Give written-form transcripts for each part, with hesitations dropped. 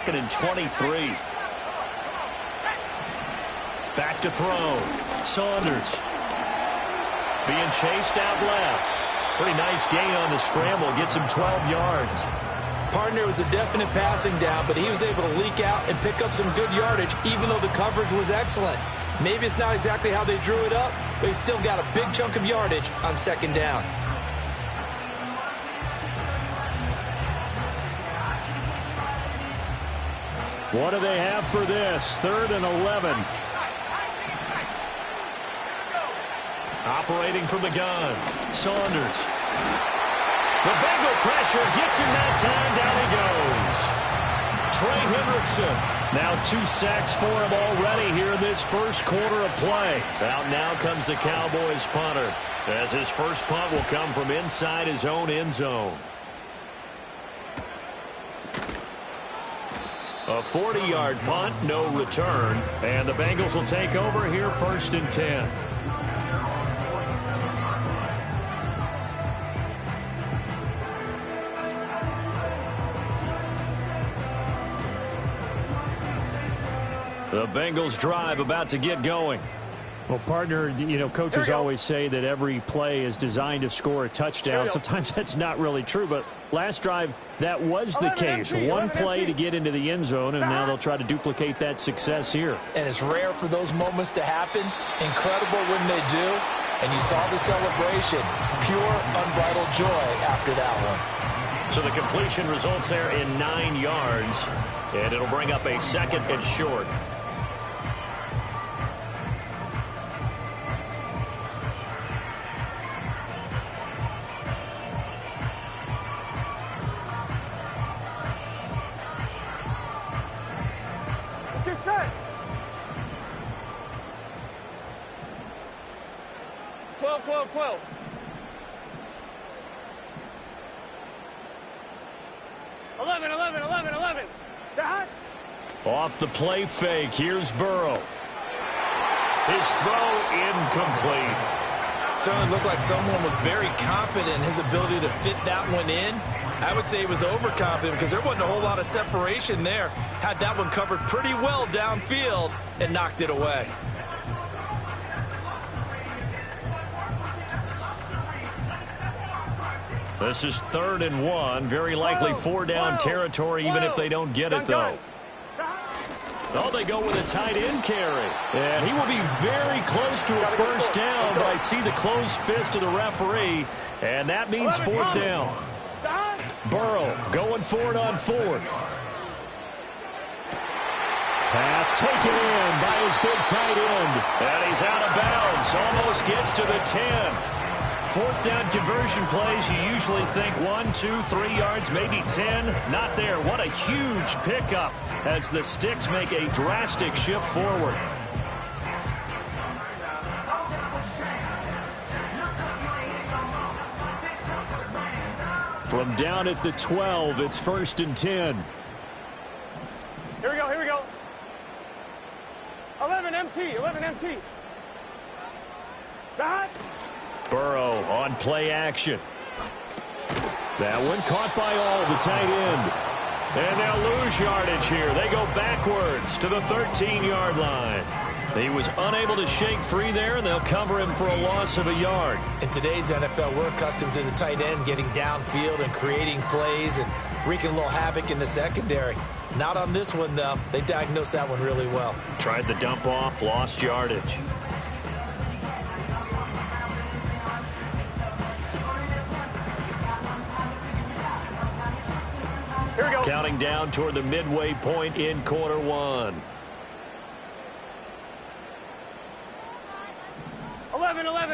And 23. Back to throw. Saunders. Being chased out left. Pretty nice gain on the scramble. Gets him 12 yards. Partner was a definite passing down, but he was able to leak out and pick up some good yardage, even though the coverage was excellent. Maybe it's not exactly how they drew it up, but he still got a big chunk of yardage on second down. What do they have for this? 3rd and 11. Operating from the gun. Saunders. The Bengal pressure gets him that time. Down he goes. Trey Hendrickson. Now 2 sacks for him already here in this first quarter of play. Out now comes the Cowboys punter, as his first punt will come from inside his own end zone. A 40-yard punt, no return. And the Bengals will take over here 1st and 10. The Bengals drive about to get going. Well, partner, coaches always say that every play is designed to score a touchdown. Sometimes that's not really true, but last drive, that was the case. One play to get into the end zone, and now they'll try to duplicate that success here. And it's rare for those moments to happen. Incredible when they do. And you saw the celebration. Pure, unbridled joy after that one. So the completion results there in 9 yards, and it'll bring up a 2nd and short. Set. 12. 11. Dad. Off the play fake. Here's Burrow. His throw incomplete. Certainly looked like someone was very confident in his ability to fit that one in. I would say he was overconfident because there wasn't a whole lot of separation there. Had that one covered pretty well downfield and knocked it away. This is 3rd and 1. Very likely 4-down territory, even if they don't get it, though. Oh, they go with a tight end carry. And he will be very close to a first down, but I see the closed fist of the referee, and that means 4th down. Burrow going for it on 4th. Pass taken in by his big tight end. And he's out of bounds. Almost gets to the 10. 4th down conversion plays, you usually think 1, 2, 3 yards, maybe 10. Not there. What a huge pickup as the Sticks make a drastic shift forward. From down at the 12, it's 1st and 10. Here we go. 11 MT. Dad. Burrow on play action. That one caught by all, the tight end. And they'll lose yardage here. They go backwards to the 13-yard line. He was unable to shake free there, and they'll cover him for a loss of a yard. In today's NFL, we're accustomed to the tight end getting downfield and creating plays and wreaking a little havoc in the secondary. Not on this one, though. They diagnosed that one really well. Tried the dump off, lost yardage. Here we go. Counting down toward the midway point in quarter 1.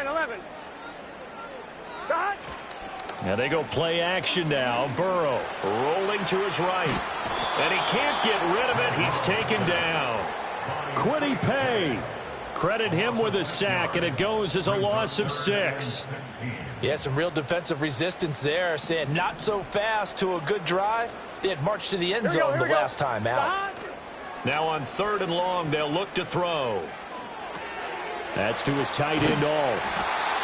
11. Dad. Now they go play action now. Burrow rolling to his right. And he can't get rid of it. He's taken down. Quiddy Pay. Credit him with a sack, and it goes as a loss of 6. Yeah, some real defensive resistance there, saying not so fast to a good drive. They had marched to the end zone the last time out. Now on 3rd and long, they'll look to throw. That's to his tight end all.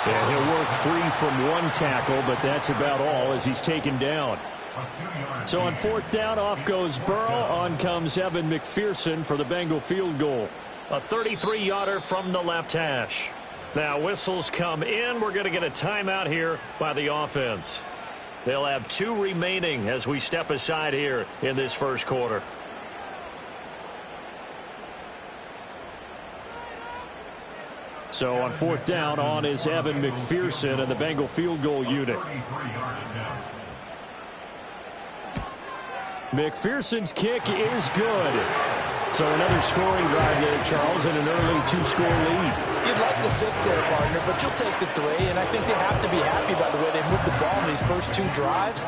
And he'll work free from one tackle, but that's about all as he's taken down. So on fourth down, off goes Burrow. On comes Evan McPherson for the Bengal field goal. A 33-yarder from the left hash. Now whistles come in. We're going to get a timeout here by the offense. They'll have 2 remaining as we step aside here in this first quarter. So on fourth down, on is Evan McPherson and the Bengal field goal unit. McPherson's kick is good. So another scoring drive there, Charles, and an early 2-score lead. You'd like the 6 there, partner, but you'll take the 3, and I think they have to be happy by the way they moved the ball in these first 2 drives.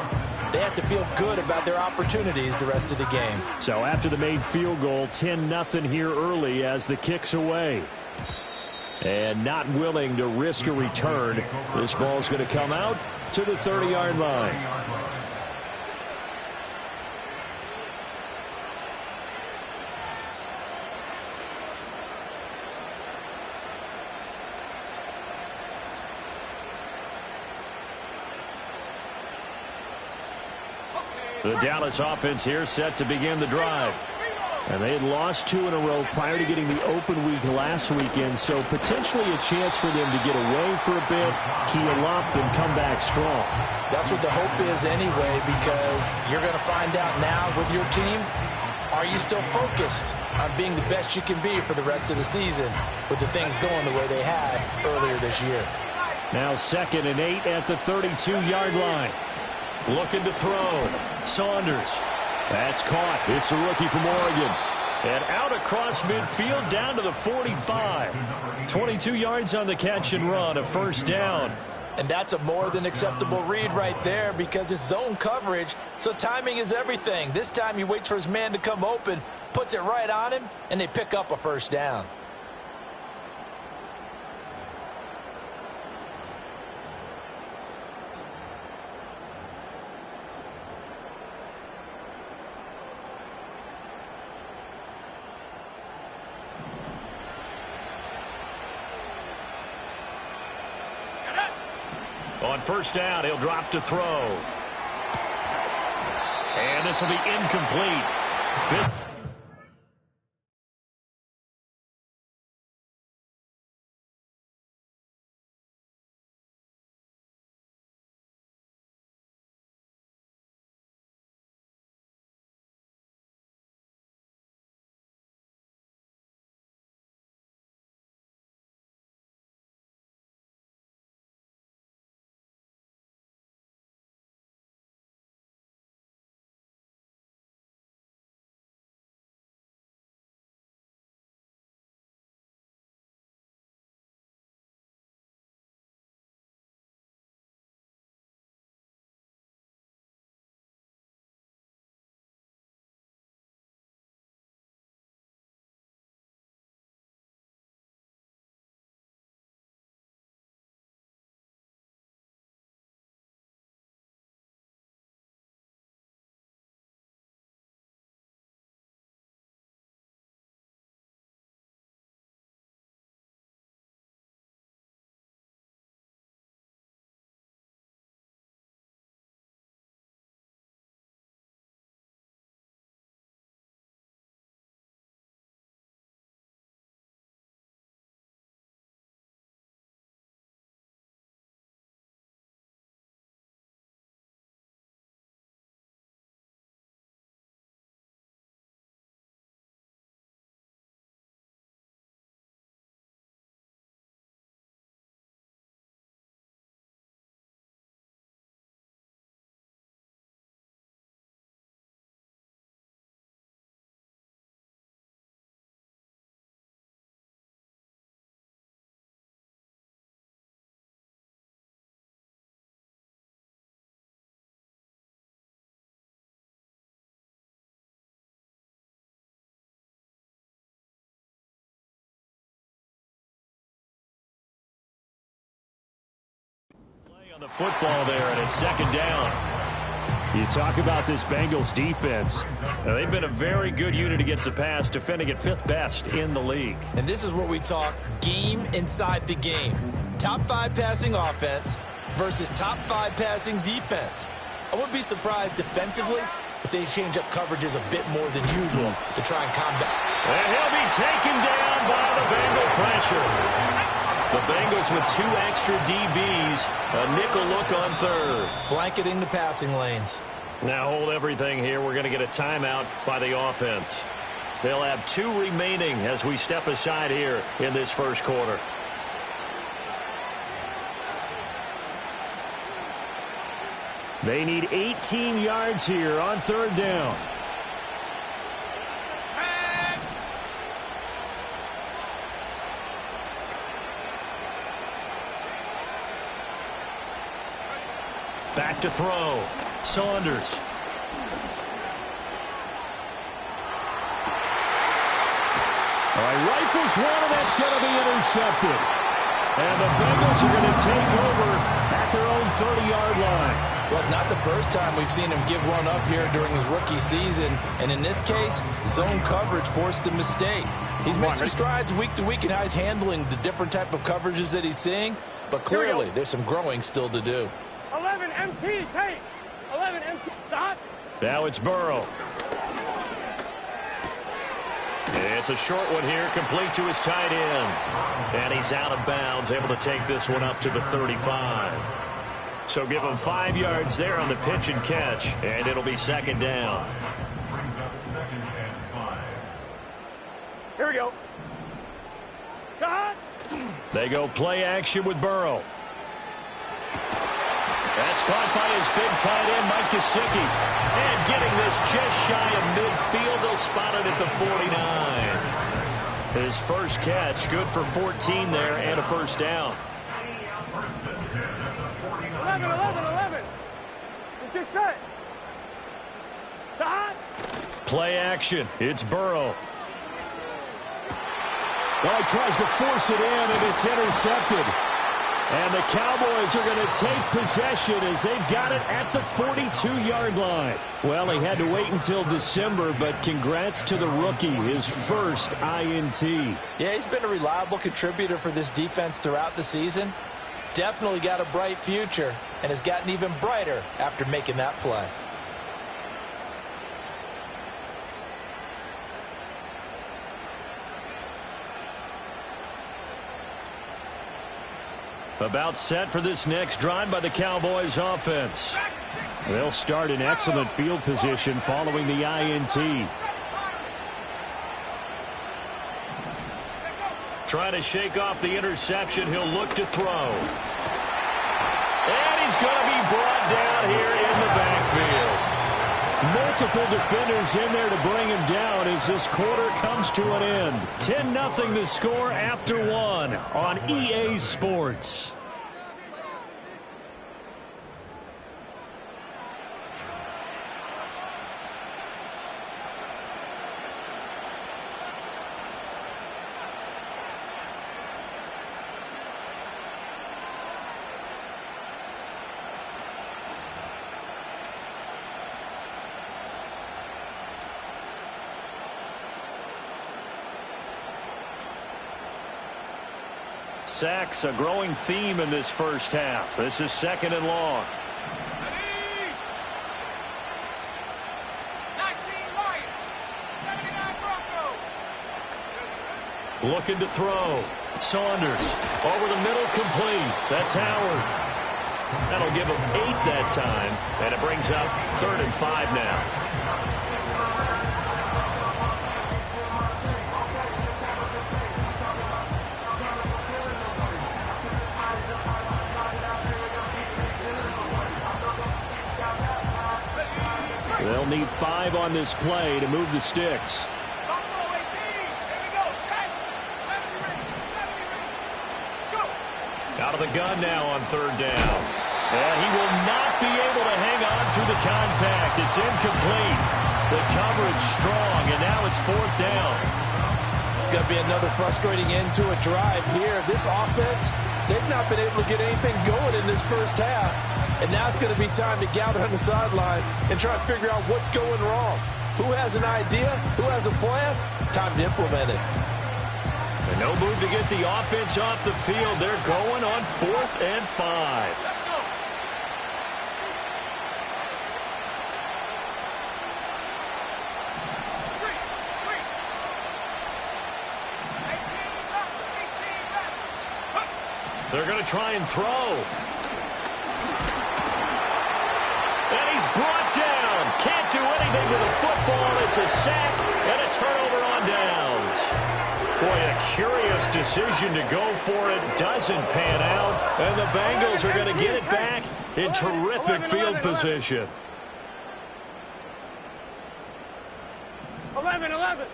They have to feel good about their opportunities the rest of the game. So after the made field goal, 10-0 here early as the kick's away. And not willing to risk a return. This ball's going to come out to the 30-yard line. The Dallas offense here set to begin the drive. And they had lost 2 in a row prior to getting the open week last weekend, so potentially a chance for them to get away for a bit, keel up, and come back strong. That's what the hope is anyway, because you're going to find out now with your team, are you still focused on being the best you can be for the rest of the season with the things going the way they had earlier this year. Now 2nd and 8 at the 32-yard line. Looking to throw. Saunders. That's caught. It's a rookie from Oregon. And out across midfield down to the 45. 22 yards on the catch and run, a first down. And that's a more than acceptable read right there because it's zone coverage, so timing is everything. This time he waits for his man to come open, puts it right on him, and they pick up a first down. On first down, he'll drop to throw. And this will be incomplete. On the football there, and it's second down. You talk about this Bengals defense. Now, they've been a very good unit against the pass, defending at 5th best in the league. And this is where we talk game inside the game. Top 5 passing offense versus top 5 passing defense. I wouldn't be surprised defensively if they change up coverages a bit more than usual to try and combat. And he'll be taken down by the Bengal pressure. The Bengals with 2 extra DBs. A nickel look on third. Blanketing the passing lanes. Now hold everything here. We're going to get a timeout by the offense. They'll have 2 remaining as we step aside here in this first quarter. They need 18 yards here on third down. Back to throw. Saunders. All right, rifles one, and that's going to be intercepted. And the Bengals are going to take over at their own 30-yard line. Well, it's not the first time we've seen him give one up here during his rookie season. And in this case, zone coverage forced the mistake. He's made some strides week to week in how he's handling the different type of coverages that he's seeing. But clearly, there's some growing still to do. 11 MT, take. 11 MT, dot. Now it's Burrow. It's a short one here, complete to his tight end. And he's out of bounds, able to take this one up to the 35. So give him 5 yards there on the pitch and catch, and it'll be second down. Here we go. Dot. They go play action with Burrow. That's caught by his big tight end, Mike Gesicki. And getting this just shy of midfield, they'll spot it at the 49. His first catch, good for 14 there and a first down. 11, 11, 11. Let's get set. Dot. Play action. It's Burrow. Well, he tries to force it in, and it's intercepted. And the Cowboys are going to take possession as they've got it at the 42-yard line. Well, he had to wait until December, but congrats to the rookie, his first INT. Yeah, he's been a reliable contributor for this defense throughout the season. Definitely got a bright future and has gotten even brighter after making that play. About set for this next drive by the Cowboys offense. They'll start in excellent field position following the INT. Trying to shake off the interception. He'll look to throw. And he's going to be brought down here in the backfield. Multiple defenders in there to bring him down as this quarter comes to an end. 10-0 the score after 1 on EA Sports. Sacks, a growing theme in this first half. This is second and long. 19 Lions, 79 Broncos. Looking to throw. Saunders over the middle, complete. That's Howard. That'll give him 8 that time, and it brings up 3rd and 5 now. They'll need 5 on this play to move the sticks. Out of the gun now on 3rd down. And he will not be able to hang on to the contact. It's incomplete. The coverage strong, and now it's 4th down. It's going to be another frustrating end to a drive here. This offense, they've not been able to get anything going in this first half. And now it's going to be time to gather on the sidelines and try to figure out what's going wrong. Who has an idea? Who has a plan? Time to implement it. And no move to get the offense off the field. They're going on 4th and 5. They're going to try and throw. And he's brought down. Can't do anything with the football. It's a sack and a turnover on downs. Boy, a curious decision to go for it. Doesn't pan out. And the Bengals are going to get it back in terrific field position. 11.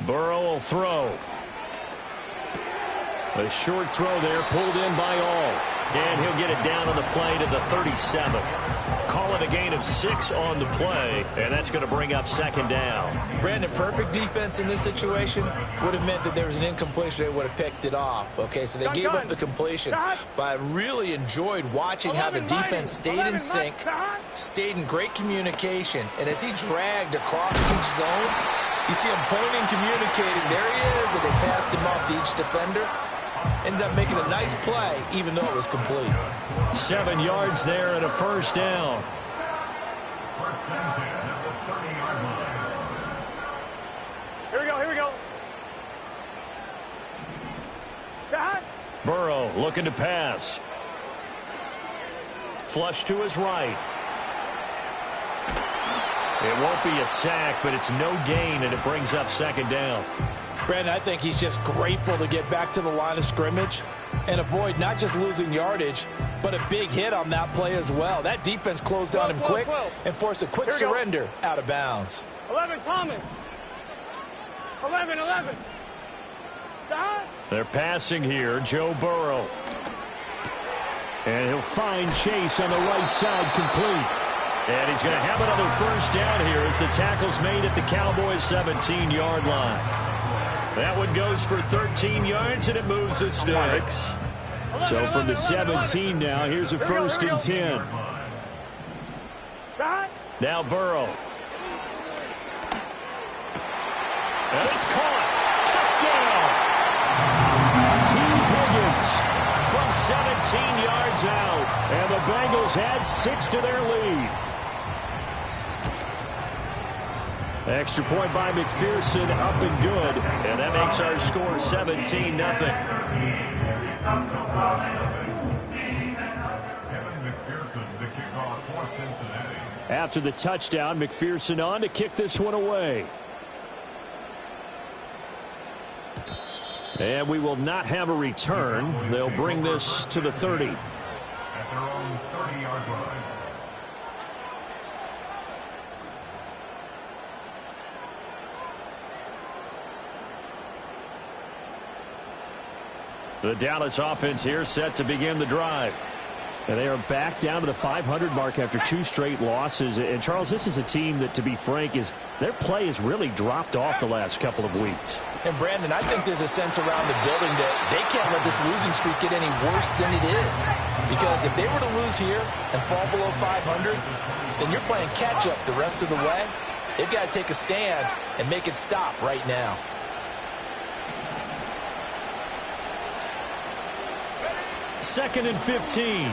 Burrow will throw. A short throw there, pulled in by all. And he'll get it down on the play to the 37. Call it a gain of 6 on the play, and that's going to bring up second down. Brandon, perfect defense in this situation would have meant that there was an incompletion. They would have picked it off. Okay, so they gave up the completion. But I really enjoyed watching how the defense stayed in sync, stayed in great communication, and as he dragged across each zone, you see him pointing, communicating. There he is, and they passed him off to each defender. Ended up making a nice play, even though it was complete. 7 yards there and a first down. Here we go. Burrow looking to pass. Flush to his right. It won't be a sack, but it's no gain, and it brings up second down. Brandon, I think he's just grateful to get back to the line of scrimmage and avoid not just losing yardage, but a big hit on that play as well. That defense closed on him quick and forced a quick surrender out of bounds. 11, Thomas. 11. They're passing here, Joe Burrow. And he'll find Chase on the right side, complete. And he's going to have another first down here as the tackle's made at the Cowboys' 17-yard line. That one goes for 13 yards, and it moves the sticks. So from the 17 now, here's a first and 10. Now Burrow. And it's caught. Touchdown! T. Higgins from 17 yards out. And the Bengals add 6 to their lead. Extra point by McPherson, up and good. And that makes our score 17-0. After the touchdown, McPherson on to kick this one away. And we will not have a return. They'll bring this to the 30. At their own 30-yard line. The Dallas offense here set to begin the drive. And they are back down to the 500 mark after 2 straight losses. And, Charles, this is a team that, to be frank, their play has really dropped off the last couple of weeks. And, Brandon, I think there's a sense around the building that they can't let this losing streak get any worse than it is. Because if they were to lose here and fall below 500, then you're playing catch-up the rest of the way. They've got to take a stand and make it stop right now. Second and 15.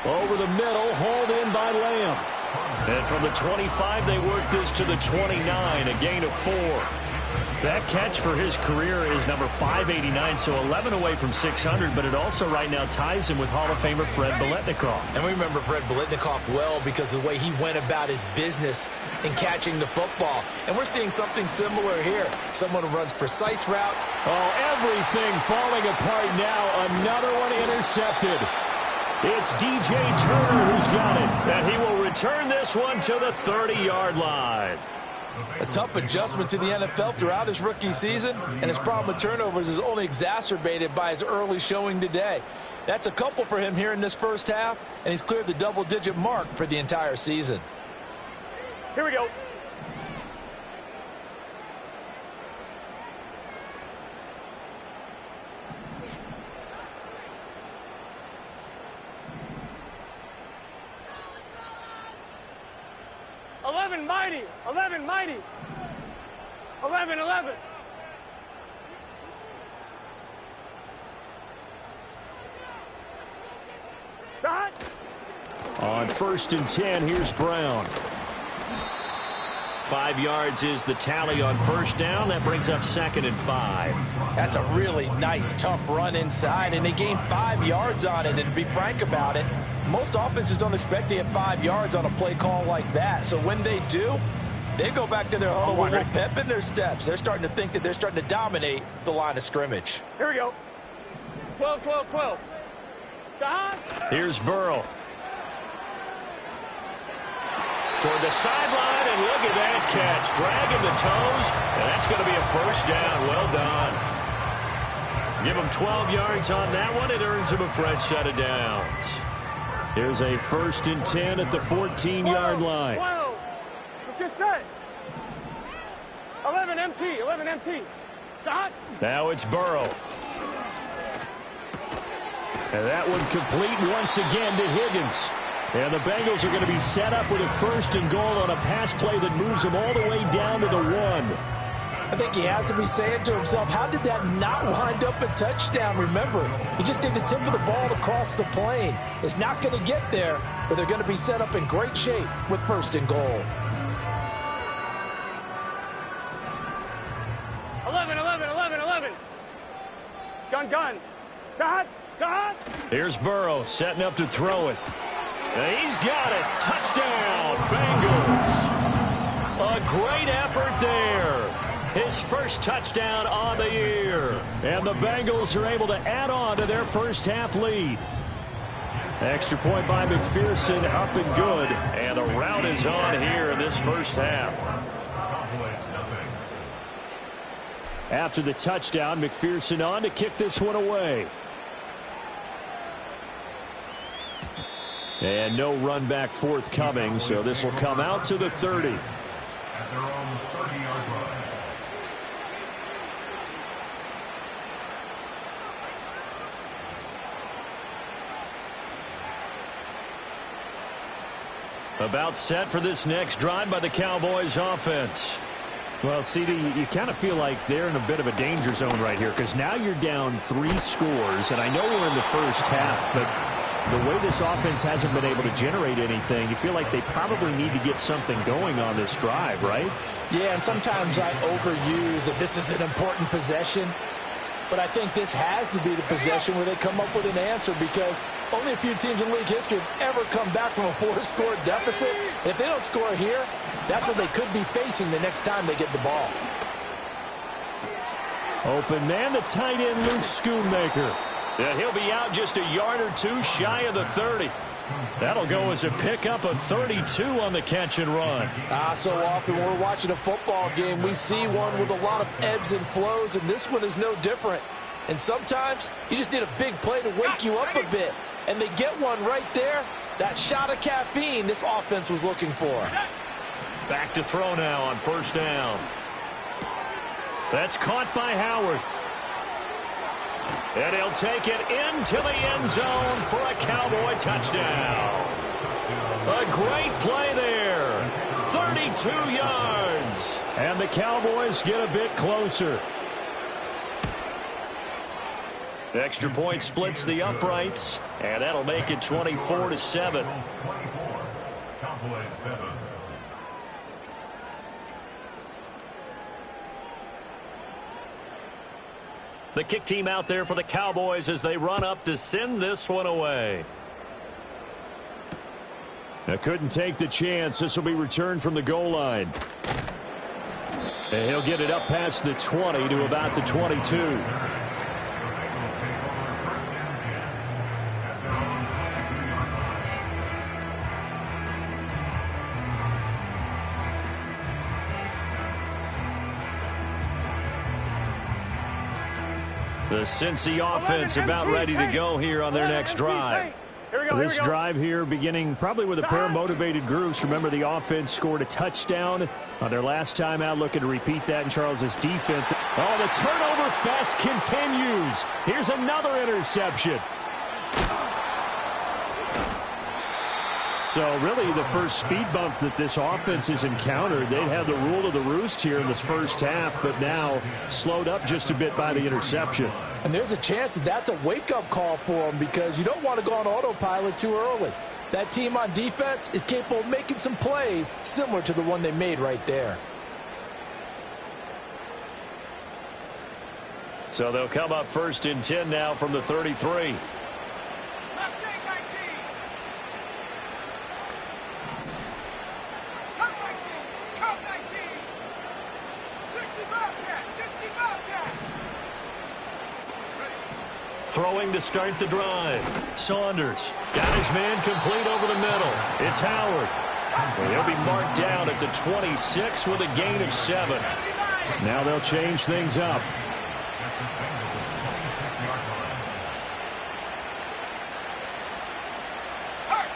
Over the middle, hauled in by Lamb. And from the 25, they work this to the 29, a gain of 4. That catch for his career is number 589, so 11 away from 600, but it also right now ties him with Hall of Famer Fred Biletnikoff. And we remember Fred Biletnikoff well because of the way he went about his business in catching the football. And we're seeing something similar here. Someone who runs precise routes. Oh, everything falling apart now. Another one intercepted. It's DJ Turner who's got it. And he will return this one to the 30-yard line. A tough adjustment to the NFL throughout his rookie season, and his problem with turnovers is only exacerbated by his early showing today. That's a couple for him here in this first half, and he's cleared the double-digit mark for the entire season. Here we go. Mighty, 11, mighty, 11. Shot. On first and 10, here's Brown. 5 yards is the tally on first down. That brings up 2nd and 5. That's a really nice, tough run inside, and they gained 5 yards on it. And to be frank about it, most offenses don't expect to get 5 yards on a play call like that. So when they do, they go back to their huddle with a little pep in their steps. They're starting to think that they're starting to dominate the line of scrimmage. Here we go. 12, 12, 12. Here's Burrow. Toward the sideline, and look at that catch. Dragging the toes, and that's going to be a first down. Well done. Give him 12 yards on that one. It earns him a fresh set of downs. Here's a 1st and 10 at the 14-yard line. 12. Let's get set. 11 MT, 11 MT. Stop. Now it's Burrow. And that one complete once again to Higgins. And the Bengals are going to be set up with a 1st and goal on a pass play that moves them all the way down to the 1. I think he has to be saying to himself, how did that not wind up a touchdown? Remember, he just did the tip of the ball across the plane. It's not going to get there, but they're going to be set up in great shape with 1st and goal. 11, 11, 11, 11. Gun, gun. God, God. Here's Burrow setting up to throw it. And he's got it. Touchdown, Bengals. A great effort there. His first touchdown on the year. And the Bengals are able to add on to their first half lead. Extra point by McPherson, up and good. And the rout is on here in this first half. After the touchdown, McPherson on to kick this one away. And no run back forthcoming, so this will come out to the 30. At their own 30-yard line. About set for this next drive by the Cowboys offense. Well, CD, you kind of feel like they're in a bit of a danger zone right here because now you're down 3 scores, and I know we're in the first half, but the way this offense hasn't been able to generate anything, you feel like they probably need to get something going on this drive, right? Yeah, and sometimes I overuse that this is an important possession. But I think this has to be the possession where they come up with an answer because only a few teams in league history have ever come back from a 4-score deficit. And if they don't score here, that's what they could be facing the next time they get the ball. Open man, the tight end, Luke Schoonmaker. And he'll be out just a yard or two shy of the 30. That'll go as a pickup of 32 on the catch and run. So often when we're watching a football game, we see one with a lot of ebbs and flows, and this one is no different. And sometimes you just need a big play to wake you up a bit. And they get one right there. That shot of caffeine this offense was looking for. Back to throw now on first down. That's caught by Howard. And he'll take it into the end zone for a Cowboy touchdown. A great play there. 32 yards. And the Cowboys get a bit closer. Extra point splits the uprights, and that'll make it 24-7. Cowboys 7. The kick team out there for the Cowboys as they run up to send this one away. Couldn't take the chance. This will be returned from the goal line. And he'll get it up past the 20 to about the 22. The Cincy offense about ready to go here on their next drive. This drive here beginning probably with a pair of motivated groups. Remember, the offense scored a touchdown on their last time out, looking to repeat that in Charles's defense. Oh, the turnover fest continues. Here's another interception. So really the first speed bump that this offense has encountered, they'd have the rule of the roost here in this first half, but now slowed up just a bit by the interception. And there's a chance that that's a wake-up call for them because you don't want to go on autopilot too early. That team on defense is capable of making some plays similar to the one they made right there. So they'll come up 1st and 10 now from the 33. Throwing to start the drive. Saunders got his man complete over the middle. It's Howard. And he'll be marked down at the 26 with a gain of 7. Now they'll change things up.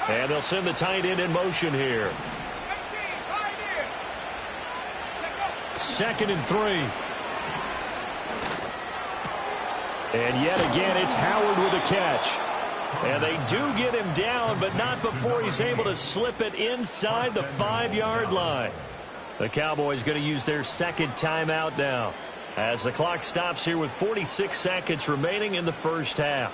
And they'll send the tight end in motion here. 2nd and 3. And yet again, it's Howard with a catch. And they do get him down, but not before he's able to slip it inside the 5-yard line. The Cowboys going to use their 2nd timeout now, as the clock stops here with 46 seconds remaining in the first half.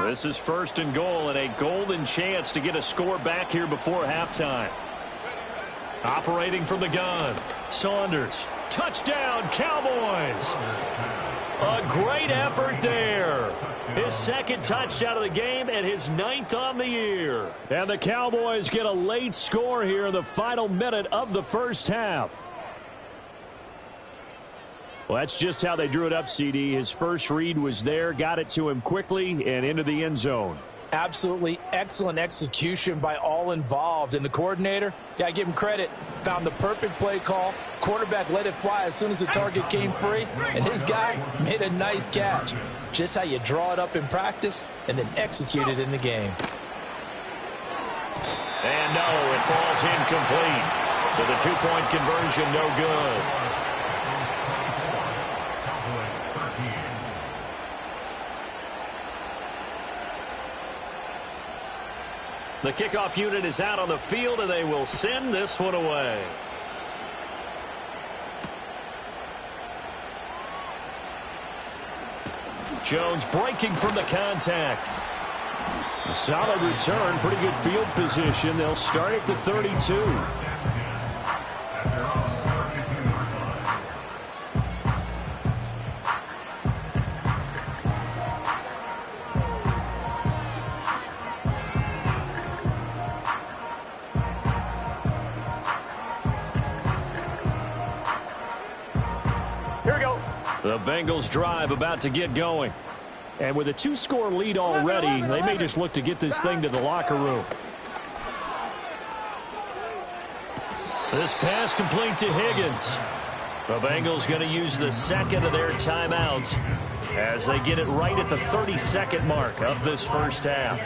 This is 1st and goal and a golden chance to get a score back here before halftime. Operating from the gun, Saunders. Touchdown, Cowboys! A great effort there. His 2nd touchdown of the game and his 9th on the year. And the Cowboys get a late score here in the final minute of the first half. Well, that's just how they drew it up, CD. His first read was there, got it to him quickly, and into the end zone. Absolutely excellent execution by all involved. And the coordinator, got to give him credit, found the perfect play call. Quarterback let it fly as soon as the target came free, and his guy made a nice catch. Just how you draw it up in practice and then execute it in the game. And no, it falls incomplete. So the 2-point conversion no good. The kickoff unit is out on the field, and they will send this one away. Jones breaking from the contact. A solid return, pretty good field position. They'll start at the 32. The Bengals drive about to get going. And with a 2-score lead already, they may just look to get this thing to the locker room. This pass complete to Higgins. The Bengals going to use the 2nd of their timeouts as they get it right at the 32nd mark of this first half.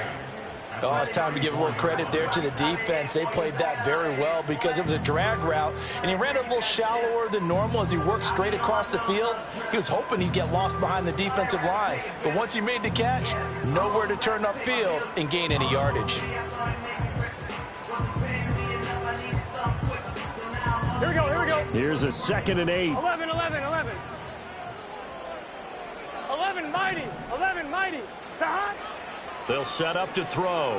Oh, it's time to give a little credit there to the defense. They played that very well because it was a drag route, and he ran it a little shallower than normal as he worked straight across the field. He was hoping he'd get lost behind the defensive line, but once he made the catch, nowhere to turn upfield and gain any yardage. Here we go, here we go. Here's a 2nd and 8. 11, 11, 11. 11, mighty. 11, mighty. Hot. They'll set up to throw.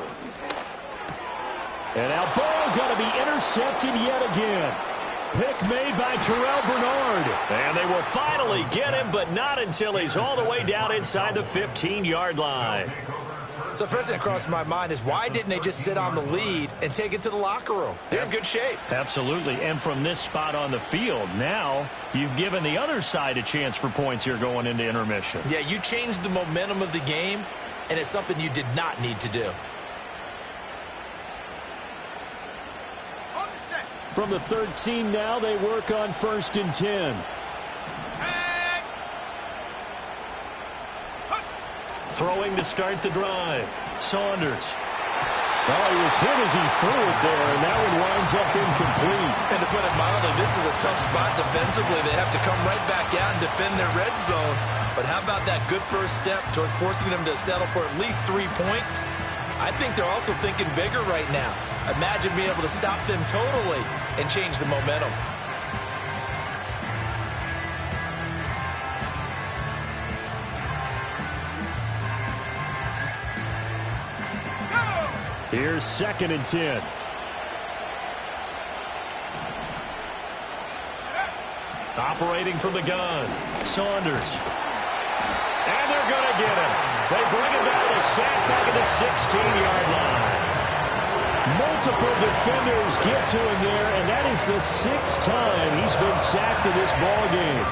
And now ball going to be intercepted yet again. Pick made by Terrell Bernard. And they will finally get him, but not until he's all the way down inside the 15-yard line. So the first thing that crossed my mind is why didn't they just sit on the lead and take it to the locker room? They're in good shape. Absolutely. And from this spot on the field, now you've given the other side a chance for points here going into intermission. Yeah, you changed the momentum of the game, and it's something you did not need to do. From the 13 now, they work on 1st and 10. Throwing to start the drive. Saunders. Oh, he was hit as he threw it there, and that one winds up incomplete. And to put it mildly, this is a tough spot defensively. They have to come right back out and defend their red zone. But how about that good first step towards forcing them to settle for at least 3 points? I think they're also thinking bigger right now. Imagine being able to stop them totally and change the momentum. Here's 2nd and 10. Operating from the gun, Saunders. And they're going to get him. They bring him down to sack back at the 16-yard line. Multiple defenders get to him there, and that is the 6th time he's been sacked in this ball game.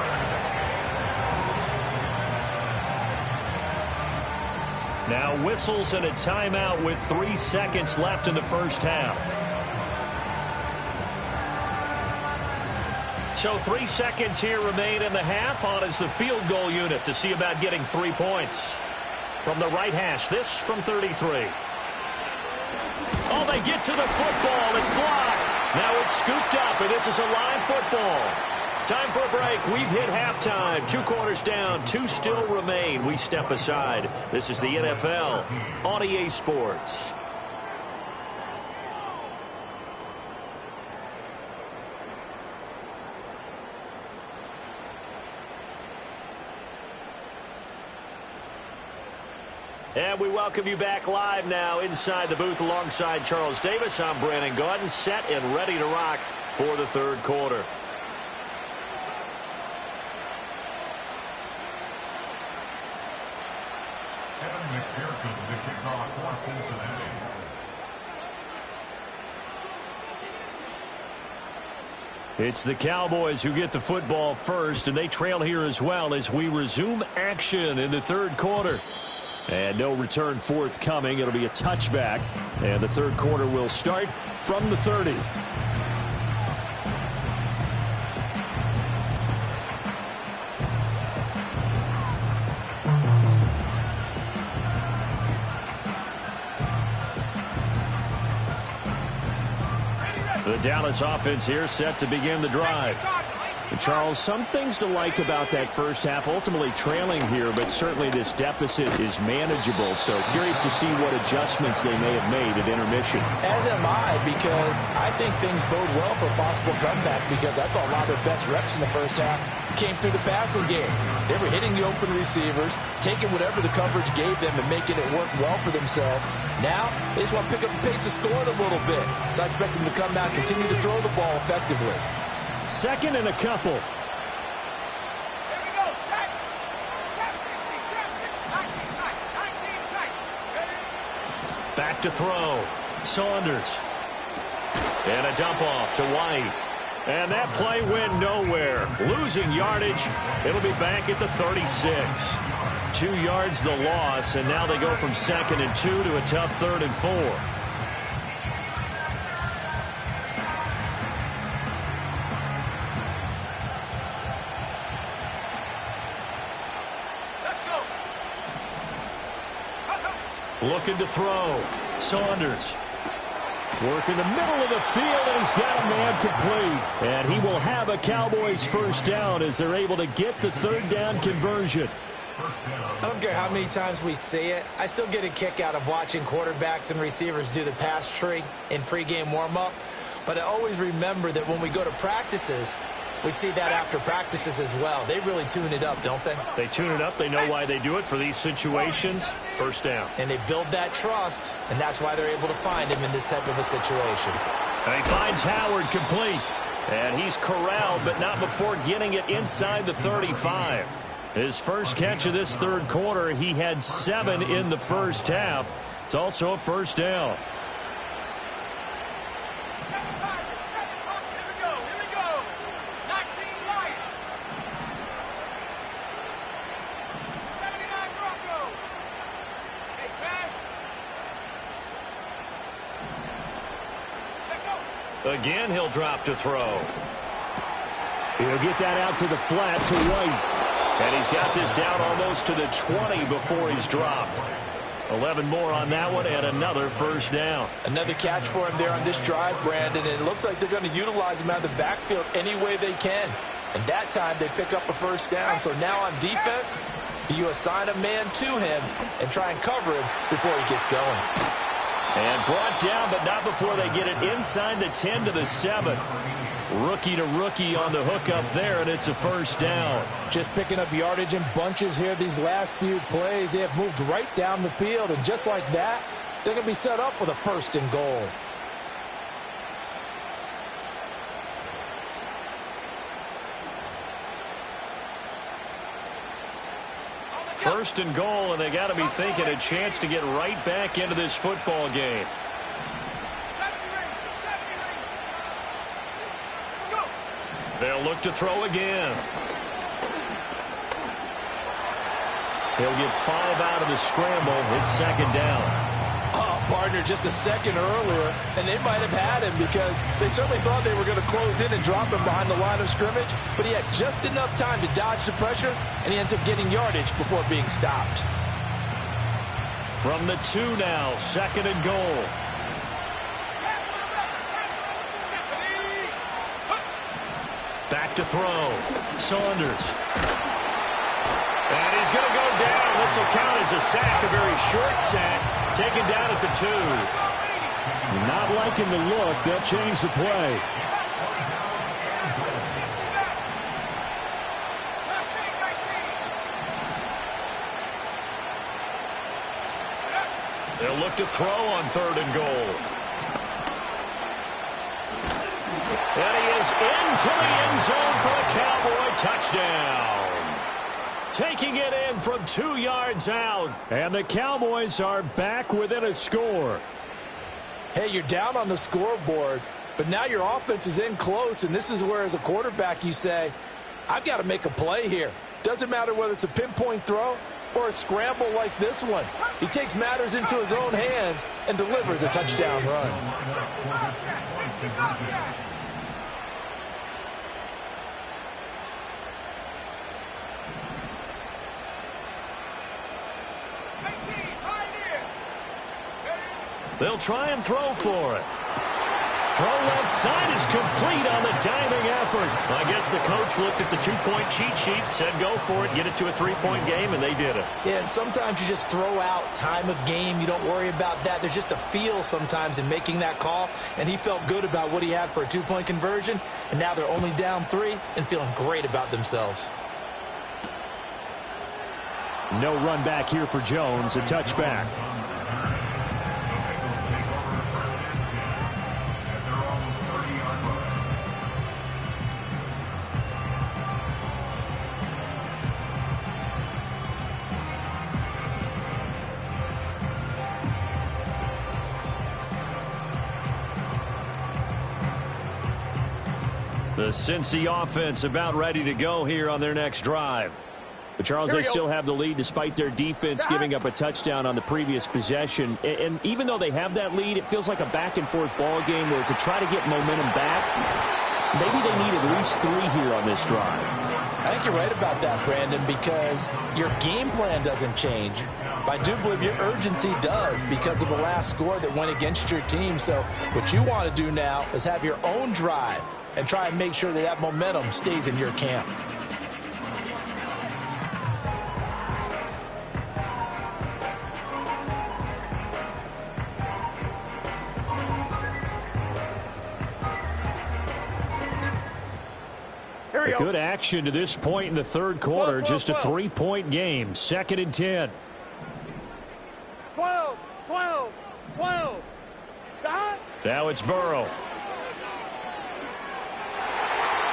Now whistles and a timeout with 3 seconds left in the first half. So 3 seconds here remain in the half. On is the field goal unit to see about getting 3 points. From the right hash, this from 33. Oh, they get to the football. It's blocked. Now it's scooped up, and this is a live football. Time for a break. We've hit halftime. 2 quarters down. 2 still remain. We step aside. This is the NFL on EA Sports. And we welcome you back live now inside the booth alongside Charles Davis. I'm Brandon Gaudin, set and ready to rock for the third quarter. It's the Cowboys who get the football first, and they trail here as well as we resume action in the third quarter. And no return forthcoming. It'll be a touchback, and the third quarter will start from the 30. The Dallas offense here set to begin the drive. And Charles, some things to like about that first half. Ultimately trailing here, but certainly this deficit is manageable. So curious to see what adjustments they may have made at intermission. As am I, because I think things bode well for a possible comeback, because I thought a lot of their best reps in the first half came through the passing game. They were hitting the open receivers, taking whatever the coverage gave them and making it work well for themselves. Now, they just want to pick up the pace of scoring a little bit. So I expect them to come out and continue to throw the ball effectively. 2nd and a couple. Here we go. Set. Trap 60. Trap 60. 19 tight. 19 tight. Ready? Back to throw. Saunders. And a dump off to White. And that play went nowhere. Losing yardage. It'll be back at the 36. 2 yards the loss, and now they go from 2nd and 2 to a tough 3rd and 4. Looking to throw. Saunders. Work in the middle of the field, and he's got a man complete. And he will have a Cowboys first down as they're able to get the 3rd down conversion. I don't care how many times we see it. I still get a kick out of watching quarterbacks and receivers do the pass tree in pregame warm-up. But I always remember that when we go to practices, we see that after practices as well. They really tune it up, don't they? They tune it up. They know why they do it for these situations. First down. And they build that trust, and that's why they're able to find him in this type of a situation. And he finds Howard complete. And he's corralled, but not before getting it inside the 35. His first catch of this third quarter, he had 7 in the first half. It's also a first down. Again, he'll drop to throw. He'll get that out to the flat to White. And he's got this down almost to the 20 before he's dropped. 11 more on that one and another first down. Another catch for him there on this drive, Brandon, and it looks like they're going to utilize him out of the backfield any way they can. And that time they pick up a first down. So now on defense, do you assign a man to him and try and cover him before he gets going? And brought down, but not before they get it inside the 10 to the 7. Rookie to rookie on the hook up there, and it's a first down. Just picking up yardage in bunches here these last few plays. They have moved right down the field, and just like that, they're going to be set up with a first and goal. First and goal, and they got to be thinking a chance to get right back into this football game. They'll look to throw again. He'll get 5 out of the scramble. It's second down. Oh, partner, just a second earlier, and they might have had him because they certainly thought they were going to close in and drop him behind the line of scrimmage, but he had just enough time to dodge the pressure, and he ends up getting yardage before being stopped. From the 2 now, second and goal. Back to throw. Saunders. And he's going to go down. This will count as a sack, a very short sack, taken down at the 2. Not liking the look. They'll change the play. They'll look to throw on third and goal. And he is into the end zone for a Cowboy touchdown. Taking it in from 2 yards out. And the Cowboys are back within a score. Hey, you're down on the scoreboard, but now your offense is in close, and this is where, as a quarterback, you say, I've got to make a play here. Doesn't matter whether it's a pinpoint throw or a scramble like this one. He takes matters into his own hands and delivers a touchdown run. They'll try and throw for it. Throw left side is complete on the diving effort. I guess the coach looked at the 2-point cheat sheet, said go for it, get it to a 3-point game, and they did it. Yeah, and sometimes you just throw out time of game. You don't worry about that. There's just a feel sometimes in making that call, and he felt good about what he had for a 2-point conversion, and now they're only down 3 and feeling great about themselves. No run back here for Jones, a touchback. The Cincy offense about ready to go here on their next drive. But Charles, they still have the lead despite their defense giving up a touchdown on the previous possession. And even though they have that lead, it feels like a back-and-forth ball game where to try to get momentum back, maybe they need at least 3 here on this drive. I think you're right about that, Brandon, because your game plan doesn't change. I do believe your urgency does because of the last score that went against your team. So what you want to do now is have your own drive and try and make sure that that momentum stays in your camp. Good action to this point in the third quarter. Just a 3-point game. Second and 10. 12. Now it's Burrow.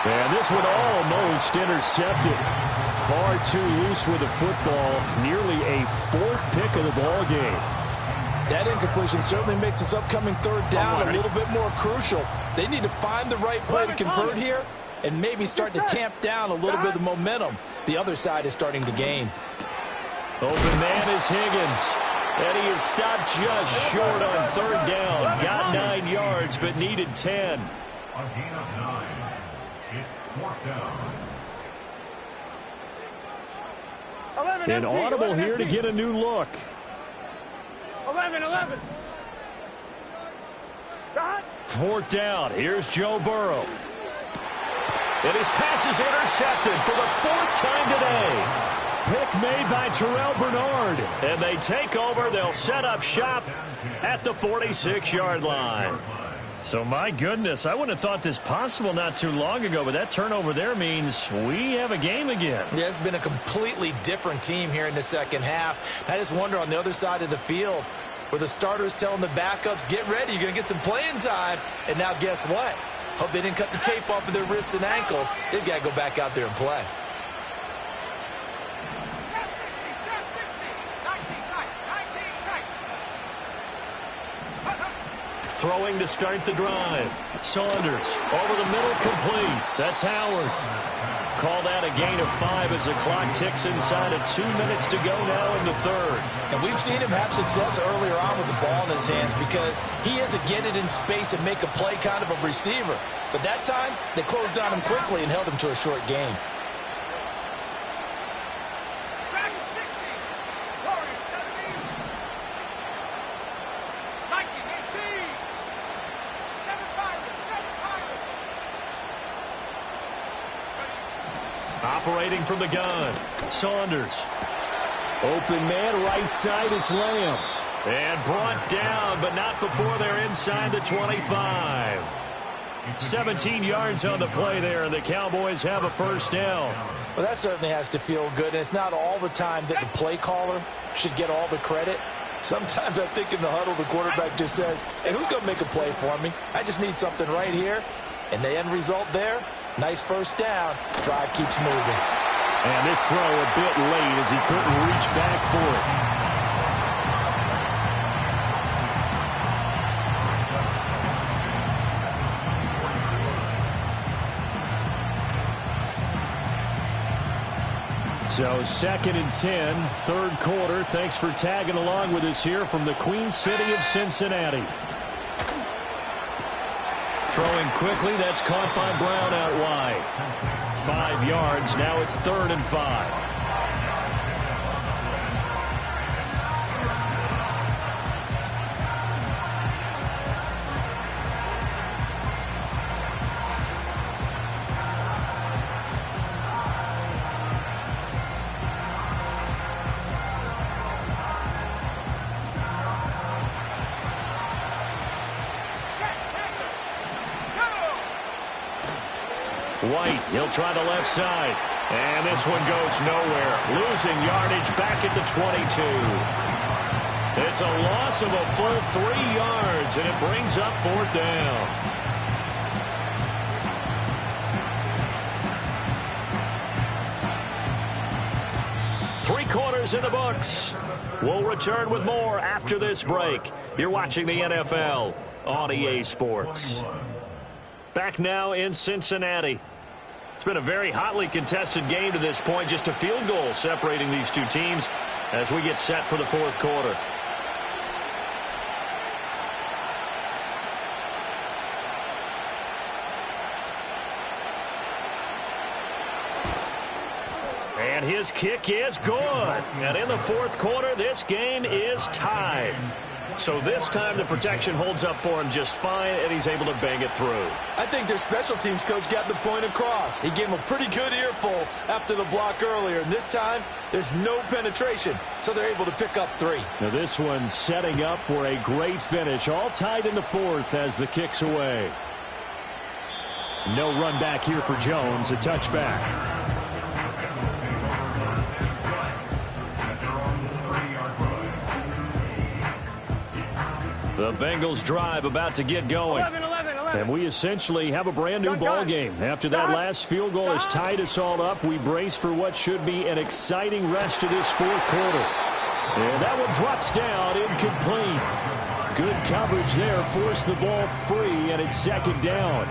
And this one almost intercepted. Far too loose with the football. Nearly a 4th pick of the ball game. That incompletion certainly makes this upcoming third down a little bit more crucial. They need to find the right play to convert here and maybe start to tamp down a little bit of the momentum the other side is starting to gain. Open man is Higgins. And he is stopped just short on third down. Got 9 yards, but needed 10. A gain of 9. It's 4th down. An audible here to get a new look. 11. Fourth down. Here's Joe Burrow. And his pass is intercepted for the fourth time today. Pick made by Terrell Bernard. And they take over. They'll set up shop at the 46-yard line. So, my goodness, I wouldn't have thought this possible not too long ago, but that turnover there means we have a game again. Yeah, it's been a completely different team here in the second half. I just wonder on the other side of the field where the starters telling the backups, get ready, you're going to get some playing time. And now guess what? Hope they didn't cut the tape off of their wrists and ankles. They've got to go back out there and play. Throwing to start the drive. Saunders over the middle, complete. That's Howard. Call that a gain of 5 as the clock ticks inside of 2 minutes to go now in the third. And we've seen him have success earlier on with the ball in his hands because he has to get it in space and make a play kind of a receiver. But that time, they closed on him quickly and held him to a short gain. Operating from the gun. Saunders. Open man, right side, it's Lamb. And brought down, but not before they're inside the 25. 17 yards on the play there, and the Cowboys have a first down. Well, that certainly has to feel good, and it's not all the time that the play caller should get all the credit. Sometimes I think in the huddle, the quarterback just says, hey, who's going to make a play for me? I just need something right here. And the end result there, nice first down. Drive keeps moving. And this throw a bit late as he couldn't reach back for it. So 2nd and 10, third quarter. Thanks for tagging along with us here from the Queen City of Cincinnati. Throwing quickly, that's caught by Brown out wide. 5 yards, now it's 3rd and 5. White, he'll try the left side. And this one goes nowhere. Losing yardage back at the 22. It's a loss of a full 3 yards, and it brings up 4th down. Three quarters in the books. We'll return with more after this break. You're watching the NFL on EA Sports. Back now in Cincinnati. It's been a very hotly contested game to this point. Just a field goal separating these two teams as we get set for the 4th quarter. And his kick is good. And in the 4th quarter, this game is tied. So this time the protection holds up for him just fine, and he's able to bang it through. I think their special teams coach got the point across. He gave him a pretty good earful after the block earlier, and this time there's no penetration, so they're able to pick up 3. Now this one setting up for a great finish, all tied in the 4th as the kick's away. No run back here for Jones, a touchback. The Bengals drive about to get going. 11. And we essentially have a brand new ball game. After that last field goal has tied us all up, we brace for what should be an exciting rest of this 4th quarter. And that one drops down, incomplete. Good coverage there, forced the ball free, and it's 2nd down.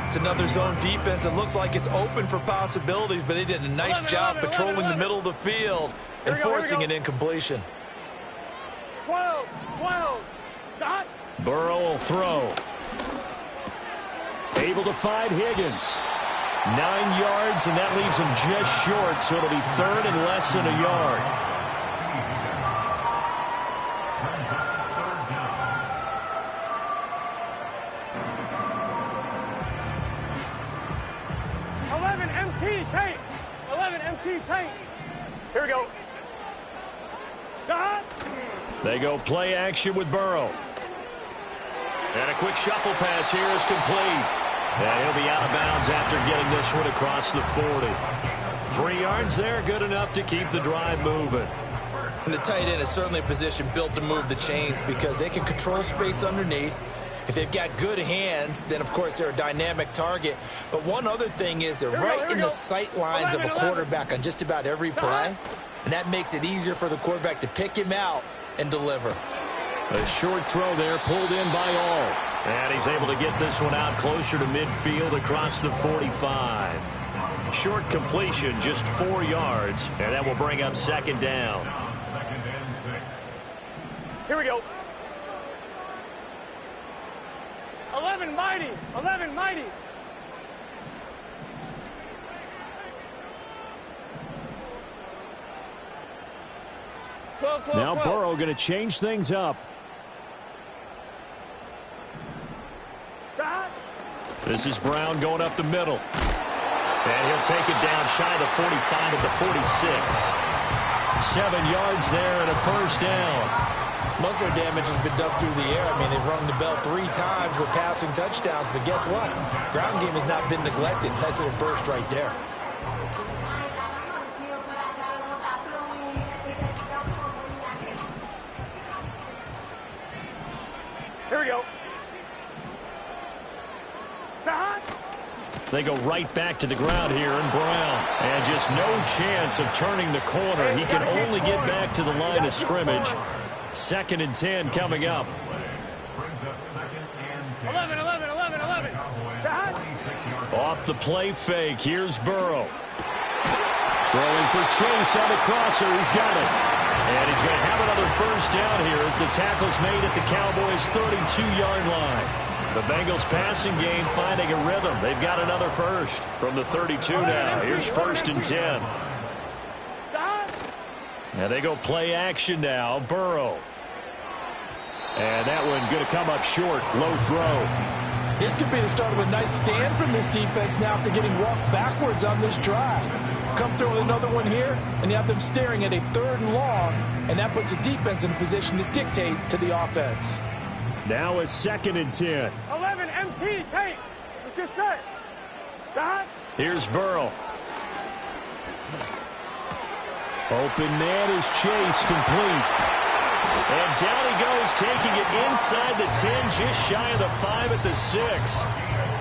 It's another zone defense. It looks like it's open for possibilities, but they did a nice job patrolling the middle of the field and forcing an incompletion. 12. Dot. Burrow will throw. Able to find Higgins. 9 yards, and that leaves him just short, so it'll be 3rd and less than a yard. empty, tight. Here we go. They go play action with Burrow. And a quick shuffle pass here is complete. And he'll be out of bounds after getting this one across the 40. 3 yards there, good enough to keep the drive moving. And the tight end is certainly a position built to move the chains because they can control space underneath. If they've got good hands, then, of course, they're a dynamic target. But one other thing is they're right in the sight lines of a quarterback on just about every play. And that makes it easier for the quarterback to pick him out and deliver. A short throw there pulled in by All. And he's able to get this one out closer to midfield across the 45. Short completion, just 4 yards. And that will bring up second down. Here we go. 11 mighty. 11 mighty. Now Burrow going to change things up. This is Brown going up the middle. And he'll take it down shy of the 45 at the 46. 7 yards there and a first down. Most of their damage has been done through the air. I mean, they've rung the bell 3 times with passing touchdowns. But guess what? Ground game has not been neglected. Nice little burst right there. Here we go. They go right back to the ground here, and Brown. And just no chance of turning the corner. He can only get back to the line of scrimmage. 2nd and 10 coming up. 11, 11, 11, 11. Off the play fake. Here's Burrow. Throwing for Chase on the crosser. He's got it. And he's going to have another first down here as the tackle's made at the Cowboys' 32-yard line. The Bengals passing game finding a rhythm. They've got another first from the 32 now. Here's 1st and 10. And they go play action now. Burrow. And that one going to come up short. Low throw. This could be the start of a nice stand from this defense now after getting walked backwards on this drive. Come through with another one here, and you have them staring at a 3rd and long, and that puts the defense in a position to dictate to the offense. Now a 2nd and 10. 11 MT, take. Let's get set. Here's Burrow. Open man is Chase, complete. And down he goes, taking it inside the 10, just shy of the 5 at the 6.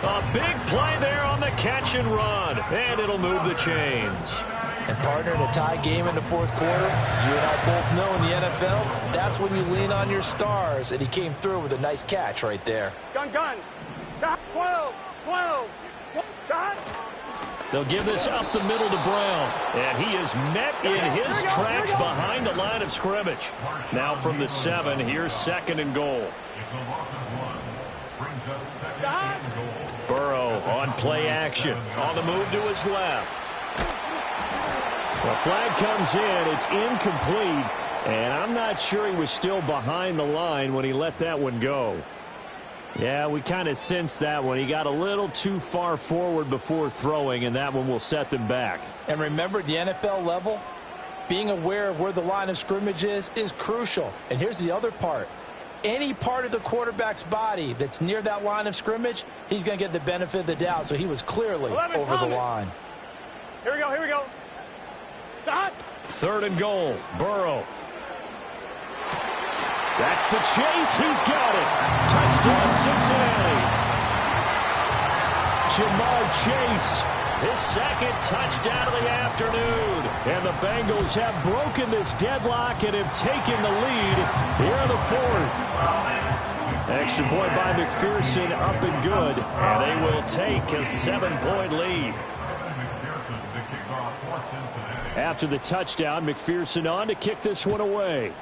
A big play there on the catch and run, and it'll move the chains. And partner, in a tie game in the 4th quarter, you and I both know in the NFL, that's when you lean on your stars, and he came through with a nice catch right there. Gun. 12, 12. They'll give this up the middle to Brown. And he is met in his tracks behind the line of scrimmage. Now from the 7, here's 2nd and goal. Burrow on play action. On the move to his left. The flag comes in. It's incomplete. And I'm not sure he was still behind the line when he let that one go. Yeah, we kind of sensed that one. He got a little too far forward before throwing, and that one will set them back. And remember, at the NFL level, being aware of where the line of scrimmage is crucial. And here's the other part. Any part of the quarterback's body that's near that line of scrimmage, he's going to get the benefit of the doubt. So he was clearly over the line. Here we go. 3rd and goal. Burrow. That's to Chase. He's got it. Touchdown, Cincinnati. Jamar Chase. His 2nd touchdown of the afternoon. And the Bengals have broken this deadlock and have taken the lead here in the 4th. Extra point by McPherson, up and good. And they will take a 7-point lead. After the touchdown, McPherson on to kick this one away.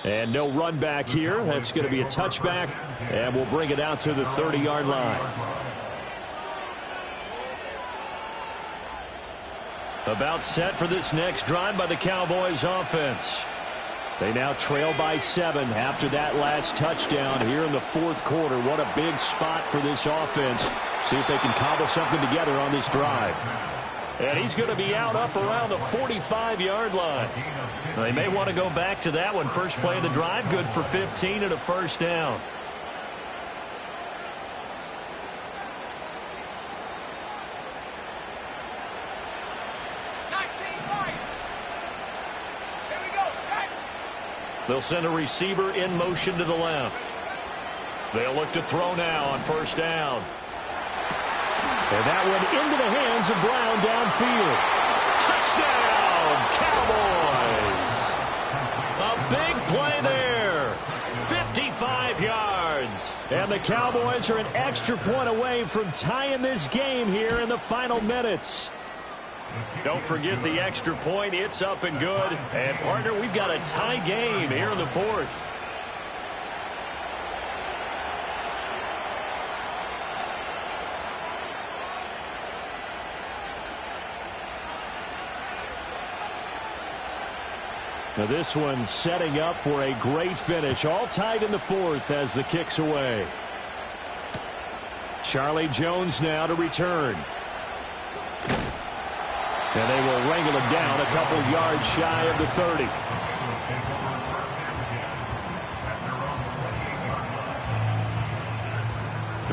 And no run back here. That's going to be a touchback, and we'll bring it out to the 30-yard line. About set for this next drive by the Cowboys offense. They now trail by 7 after that last touchdown here in the 4th quarter. What a big spot for this offense See if they can cobble something together on this drive. And he's going to be out up around the 45-yard line. They may want to go back to that one. First play of the drive, good for 15 and a first down. They'll send a receiver in motion to the left. They'll look to throw now on first down. And that one into the hands of Brown downfield. Touchdown, Cowboys! A big play there. 55 yards. And the Cowboys are an extra point away from tying this game here in the final minutes. Don't forget the extra point. It's up and good. And, partner, we've got a tie game here in the fourth. Now this one setting up for a great finish. All tied in the fourth as the kick's away. Charlie Jones now to return. And they will wrangle him down a couple yards shy of the 30.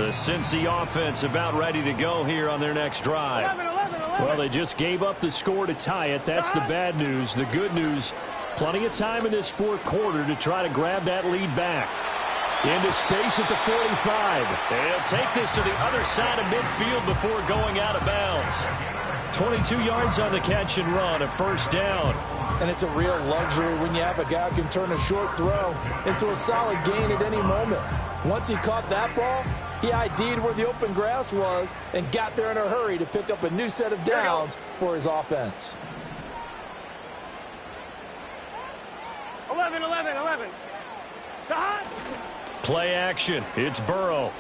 The Cincy offense about ready to go here on their next drive. 11. Well, they just gave up the score to tie it. That's the bad news. The good news, plenty of time in this fourth quarter to try to grab that lead back. Into space at the 45. They'll take this to the other side of midfield before going out of bounds. 22 yards on the catch and run, a first down. And it's a real luxury when you have a guy who can turn a short throw into a solid gain at any moment. Once he caught that ball, he ID'd where the open grass was and got there in a hurry to pick up a new set of downs for his offense. 11. Play action. It's Burrow.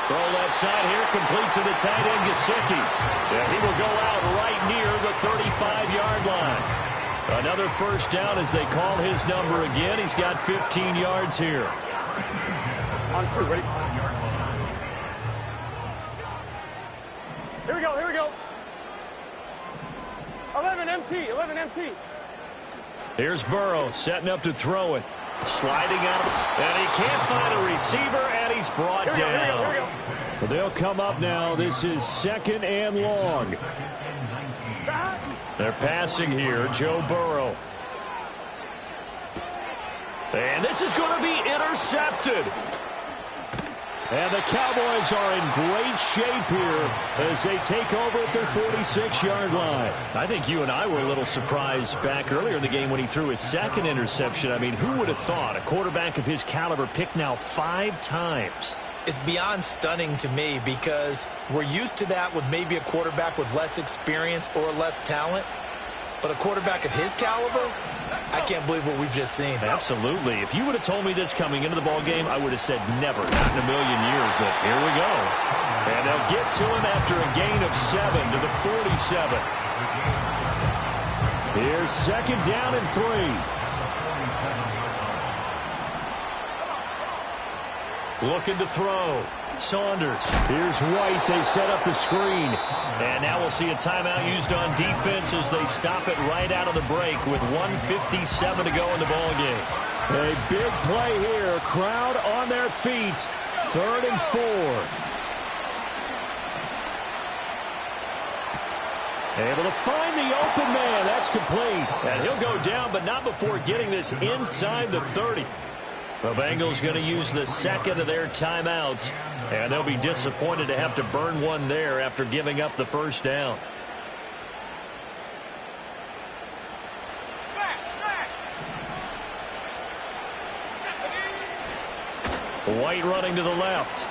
Throw left side here, complete to the tight end, Gesicki. And he will go out right near the 35-yard line. Another first down as they call his number again. He's got 15 yards here. On 2, ready? Here we go. 11 empty. Here's Burrow setting up to throw it. Sliding out, and he can't find a receiver, and he's brought down. Here we go. Well, they'll come up now. This is 2nd and long. They're passing here, Joe Burrow. And this is going to be intercepted. And the Cowboys are in great shape here as they take over at their 46-yard line. I think you and I were a little surprised back earlier in the game when he threw his second interception. I mean, who would have thought a quarterback of his caliber picked now 5 times? It's beyond stunning to me because we're used to that with maybe a quarterback with less experience or less talent. But a quarterback of his caliber, I can't believe what we've just seen. Absolutely. If you would have told me this coming into the ball game, I would have said never, not in a million years. But here we go. And they'll get to him after a gain of 7 to the 47. Here's 2nd down and 3. Looking to throw. Saunders. Here's White. They set up the screen. And now we'll see a timeout used on defense as they stop it right out of the break with 1:57 to go in the ball game. A big play here. Crowd on their feet. 3rd and 4. Able to find the open man. That's complete. And he'll go down, but not before getting this inside the 30. The Bengals going to use the second of their timeouts, and they'll be disappointed to have to burn one there after giving up the first down. White running to the left.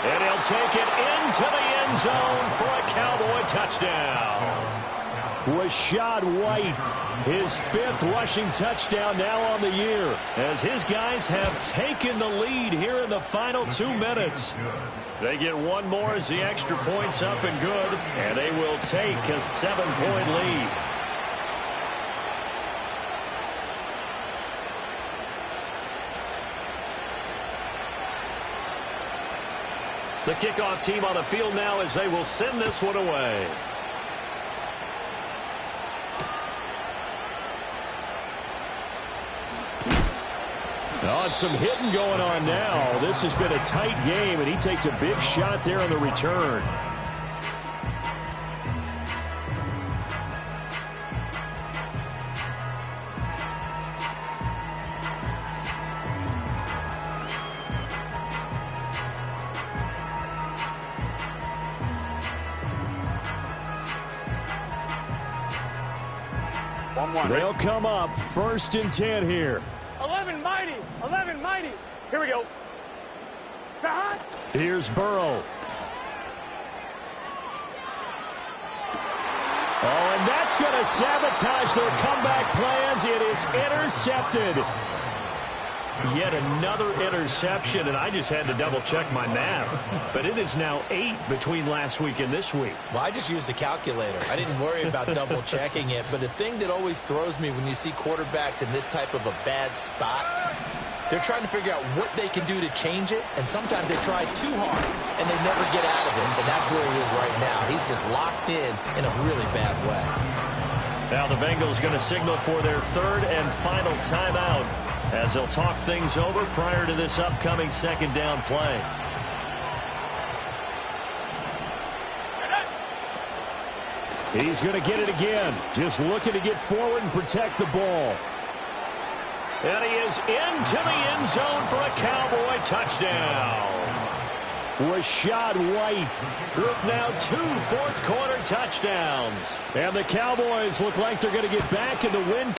And he'll take it into the end zone for a Cowboy touchdown. Rashad White, his 5th rushing touchdown now on the year, as his guys have taken the lead here in the final 2 minutes. They get one more as the extra point's up and good, and they will take a 7-point lead. The kickoff team on the field now as they will send this one away. Oh, and some hitting going on now. This has been a tight game, and he takes a big shot there on the return. They'll come up 1st and 10 here. 11 mighty. 11 mighty. Here we go. Here's Burrow. Oh, and that's going to sabotage their comeback plans. It is intercepted. Yet another interception, and I just had to double-check my math. But it is now 8 between last week and this week. Well, I just used the calculator. I didn't worry about double-checking it. But the thing that always throws me when you see quarterbacks in this type of a bad spot, they're trying to figure out what they can do to change it, and sometimes they try too hard, and they never get out of it. And that's where he is right now. He's just locked in a really bad way. Now the Bengals going to signal for their 3rd and final timeout as they'll talk things over prior to this upcoming 2nd down play. He's going to get it again. Just looking to get forward and protect the ball. And he is into the end zone for a Cowboy touchdown. Rashad White with now 2 fourth-quarter touchdowns. And the Cowboys look like they're going to get back in the win